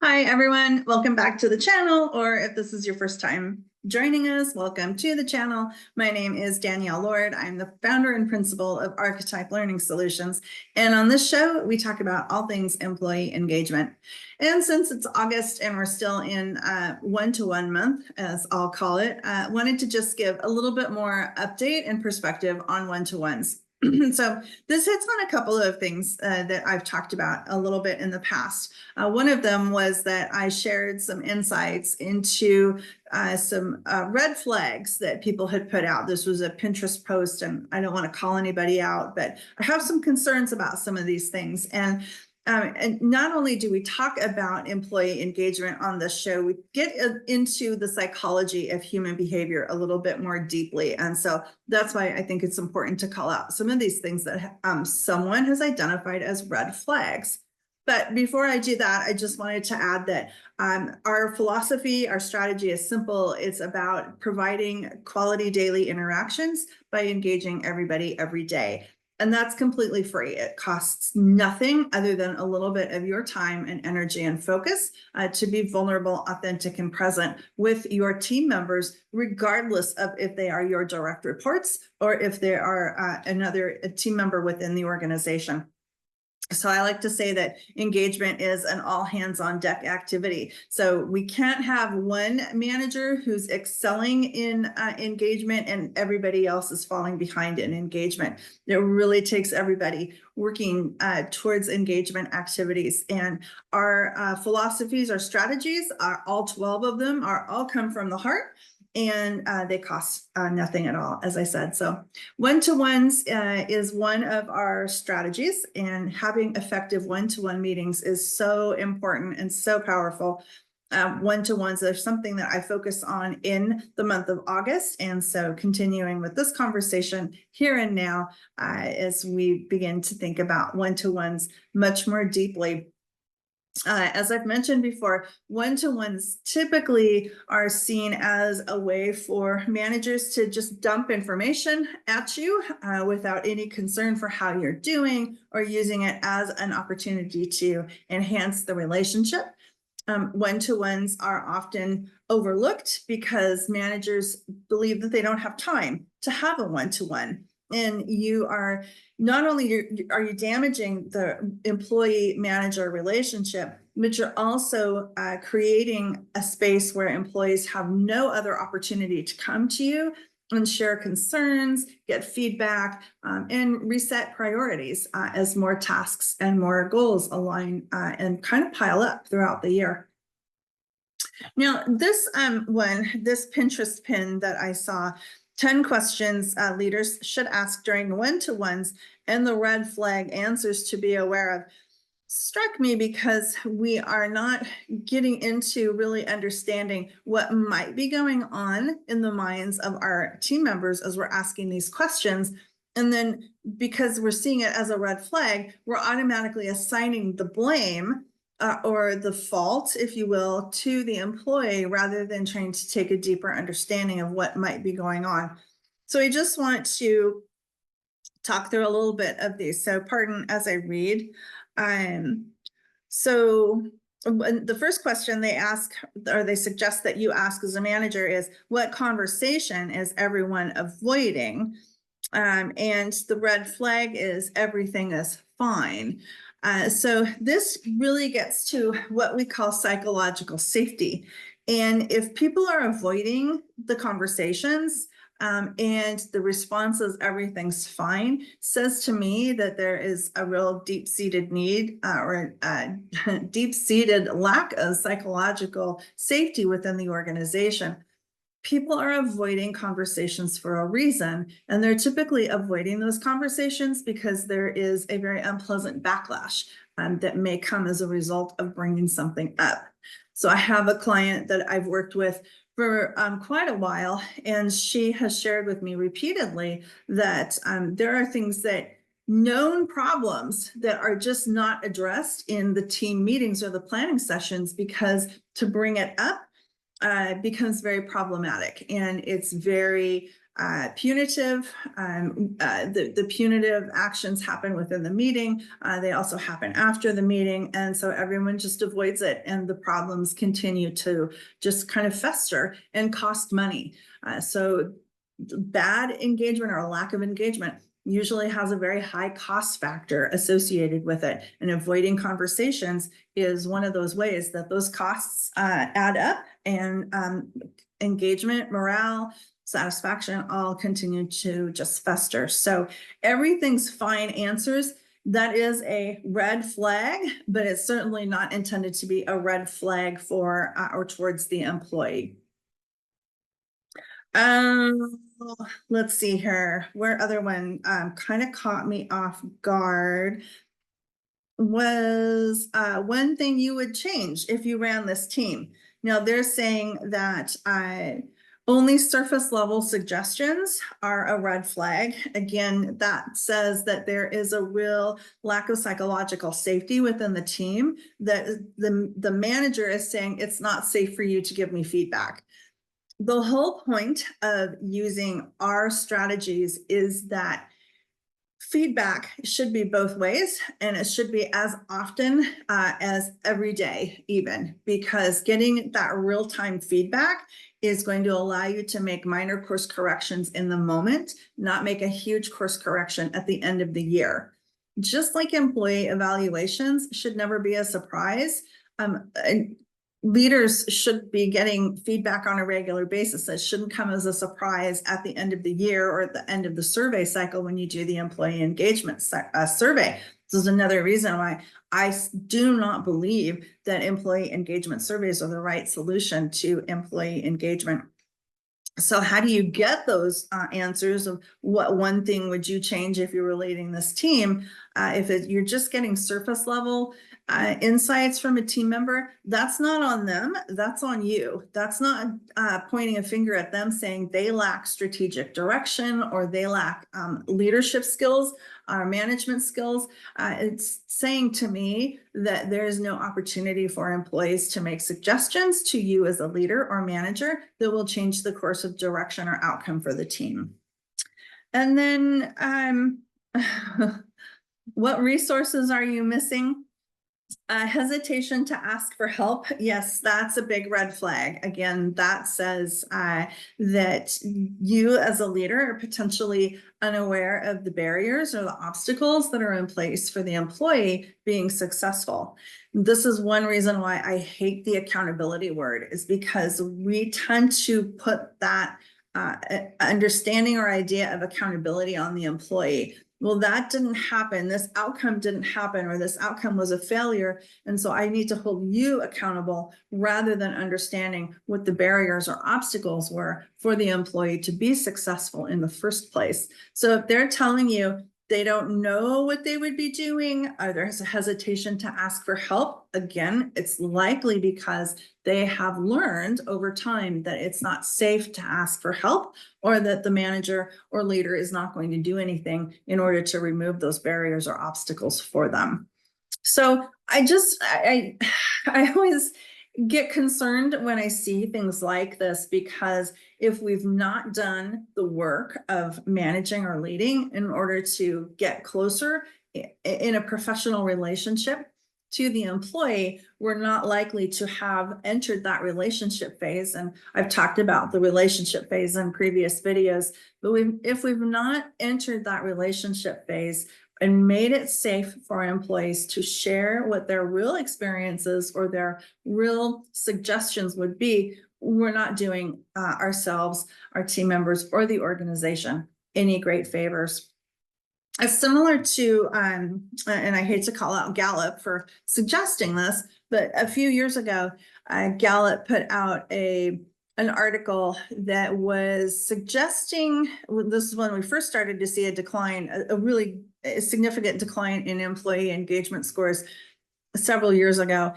Hi, everyone. Welcome back to the channel, or if this is your first time joining us, welcome to the channel. My name is Danielle Lord. I'm the founder and principal of Archetype Learning Solutions. And on this show, we talk about all things employee engagement. And since it's August and we're still in one-to-one month, as I'll call it, wanted to just give a little bit more update and perspective on one-to-ones. So this hits on a couple of things that I've talked about a little bit in the past. One of them was that I shared some insights into some red flags that people had put out. This was a Pinterest post, and I don't want to call anybody out, but I have some concerns about some of these things. And not only do we talk about employee engagement on this show, we get into the psychology of human behavior a little bit more deeply. And so that's why I think it's important to call out some of these things that someone has identified as red flags. But before I do that, I just wanted to add that our philosophy, our strategy is simple. It's about providing quality daily interactions by engaging everybody every day. And that's completely free. It costs nothing other than a little bit of your time and energy and focus to be vulnerable, authentic, and present with your team members, regardless of if they are your direct reports or if they are another team member within the organization. So I like to say that engagement is an all hands on deck activity. So we can't have one manager who's excelling in engagement and everybody else is falling behind in engagement. It really takes everybody working towards engagement activities. And our philosophies, our strategies, are all 12 of them are all come from the heart. And they cost nothing at all, as I said. So one-to-ones is one of our strategies, and having effective one-to-one meetings is so important and so powerful. One-to-ones are something that I focus on in the month of August. And so continuing with this conversation here and now as we begin to think about one-to-ones much more deeply. As I've mentioned before, one-to-ones typically are seen as a way for managers to just dump information at you without any concern for how you're doing, or using it as an opportunity to enhance the relationship. One-to-ones are often overlooked because managers believe that they don't have time to have a one-to-one. And you are not only are you damaging the employee manager relationship, but you're also creating a space where employees have no other opportunity to come to you and share concerns, get feedback, and reset priorities as more tasks and more goals align and kind of pile up throughout the year. Now, this this Pinterest pin that I saw, 10 questions leaders should ask during one-to-ones and the red flag answers to be aware of, struck me because we are not getting into really understanding what might be going on in the minds of our team members as we're asking these questions. And then because we're seeing it as a red flag, we're automatically assigning the blame or the fault, if you will, to the employee rather than trying to take a deeper understanding of what might be going on. So I just want to talk through a little bit of these. So pardon as I read. So the first question they ask, or they suggest that you ask as a manager, is what conversation is everyone avoiding? And the red flag is everything is fine. So this really gets to what we call psychological safety. And if people are avoiding the conversations and the response is everything's fine, says to me that there is a real deep-seated need or deep-seated lack of psychological safety within the organization. People are avoiding conversations for a reason, and they're typically avoiding those conversations because there is a very unpleasant backlash that may come as a result of bringing something up. So I have a client that I've worked with for quite a while, and she has shared with me repeatedly that there are things that known problems that are just not addressed in the team meetings or the planning sessions, because to bring it up becomes very problematic, and it's very punitive. The punitive actions happen within the meeting. They also happen after the meeting. And so everyone just avoids it. And the problems continue to just kind of fester and cost money. So bad engagement or lack of engagement usually has a very high cost factor associated with it. And avoiding conversations is one of those ways that those costs add up, and engagement, morale, satisfaction all continue to just fester. So everything's fine answers. That is a red flag, but it's certainly not intended to be a red flag for or towards the employee. Let's see here. Where other one kind of caught me off guard was one thing you would change if you ran this team. Now they're saying that only surface level suggestions are a red flag. Again, that says that there is a real lack of psychological safety within the team, that the manager is saying it's not safe for you to give me feedback. The whole point of using our strategies is that feedback should be both ways, and it should be as often as every day even, because getting that real-time feedback is going to allow you to make minor course corrections in the moment, not make a huge course correction at the end of the year. Just like employee evaluations should never be a surprise. Leaders should be getting feedback on a regular basis. That shouldn't come as a surprise at the end of the year or at the end of the survey cycle when you do the employee engagement survey. This is another reason why I do not believe that employee engagement surveys are the right solution to employee engagement. So how do you get those answers of what one thing would you change if you were leading this team? If you're just getting surface level insights from a team member, that's not on them, that's on you. That's not pointing a finger at them saying they lack strategic direction or they lack leadership skills or management skills. It's saying to me that there is no opportunity for employees to make suggestions to you as a leader or manager that will change the course of direction or outcome for the team. And then what resources are you missing? Hesitation to ask for help. Yes, that's a big red flag. Again, that says that you as a leader are potentially unaware of the barriers or the obstacles that are in place for the employee being successful. This is one reason why I hate the accountability word, is because we tend to put that understanding or idea of accountability on the employee. Well, that didn't happen. This outcome didn't happen, or this outcome was a failure. And so I need to hold you accountable rather than understanding what the barriers or obstacles were for the employee to be successful in the first place. So if they're telling you they don't know what they would be doing, or there's a hesitation to ask for help, again, it's likely because they have learned over time that it's not safe to ask for help, or that the manager or leader is not going to do anything in order to remove those barriers or obstacles for them. So I always get concerned when I see things like this, because if we've not done the work of managing or leading in order to get closer in a professional relationship to the employee, we're not likely to have entered that relationship phase. And I've talked about the relationship phase in previous videos, but if we've not entered that relationship phase and made it safe for employees to share what their real experiences or their real suggestions would be, we're not doing ourselves, our team members, or the organization any great favors. It's similar to, and I hate to call out Gallup for suggesting this, but a few years ago, Gallup put out an article that was suggesting, this is when we first started to see a decline, a really significant decline in employee engagement scores several years ago.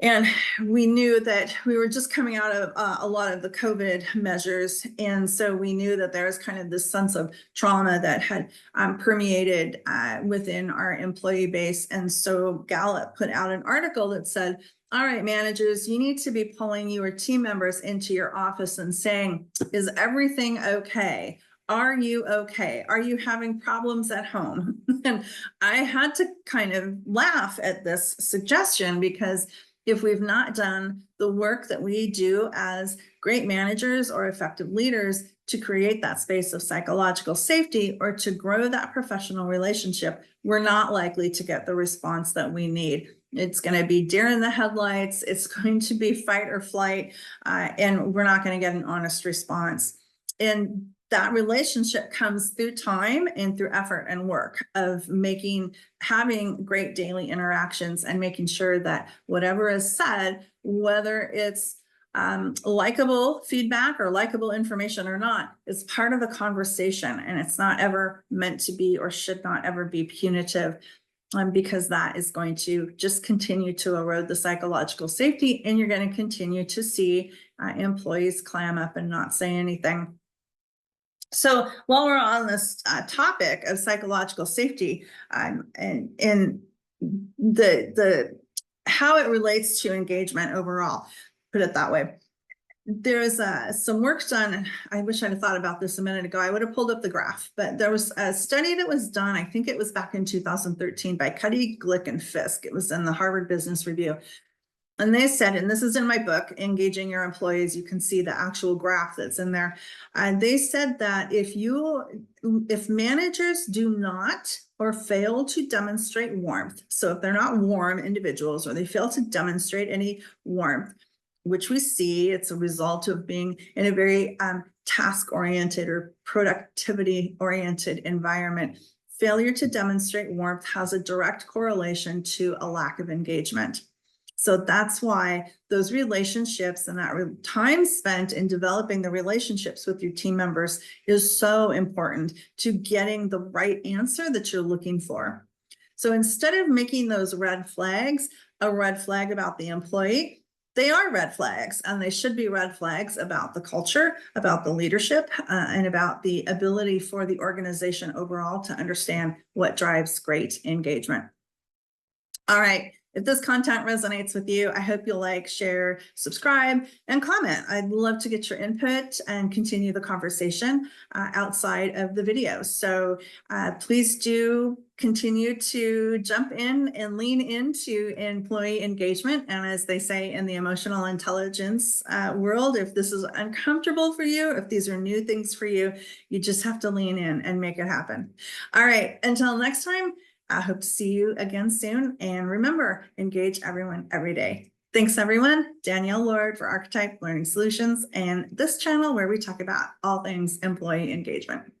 And we knew that we were just coming out of a lot of the COVID measures. And so we knew that there was kind of this sense of trauma that had permeated within our employee base. And so Gallup put out an article that said, all right, managers, you need to be pulling your team members into your office and saying, is everything okay? Are you okay? Are you having problems at home? And I had to kind of laugh at this suggestion, because if we've not done the work that we do as great managers or effective leaders to create that space of psychological safety or to grow that professional relationship, we're not likely to get the response that we need. It's going to be deer in the headlights. It's going to be fight or flight, and we're not going to get an honest response. And that relationship comes through time and through effort and work of having great daily interactions and making sure that whatever is said, whether it's likable feedback or likable information or not, is part of the conversation, and it's not ever meant to be or should not ever be punitive, because that is going to just continue to erode the psychological safety, and you're going to continue to see employees clam up and not say anything. So while we're on this topic of psychological safety, and the how it relates to engagement overall, put it that way, there's some work done. I wish I'd have thought about this a minute ago. I would have pulled up the graph, but there was a study that was done, I think it was back in 2013, by Cuddy, Glick, and Fisk. It was in the Harvard Business Review. And they said, and this is in my book, Engaging Your Employees, you can see the actual graph that's in there. And they said that if managers do not or fail to demonstrate warmth, so if they're not warm individuals or they fail to demonstrate any warmth, which we see, it's a result of being in a very task-oriented or productivity-oriented environment. Failure to demonstrate warmth has a direct correlation to a lack of engagement. So that's why those relationships and that time spent in developing the relationships with your team members is so important to getting the right answer that you're looking for. So instead of making those red flags a red flag about the employee, they are red flags, and they should be red flags about the culture, about the leadership, and about the ability for the organization overall to understand what drives great engagement. All right. If this content resonates with you, I hope you'll like, share, subscribe, and comment. I'd love to get your input and continue the conversation outside of the video. So please do continue to jump in and lean into employee engagement. And as they say in the emotional intelligence world, if this is uncomfortable for you, if these are new things for you, you just have to lean in and make it happen. All right, until next time, I hope to see you again soon. And remember, engage everyone every day. Thanks, everyone. Danielle Lord for Archetype Learning Solutions, and this channel where we talk about all things employee engagement.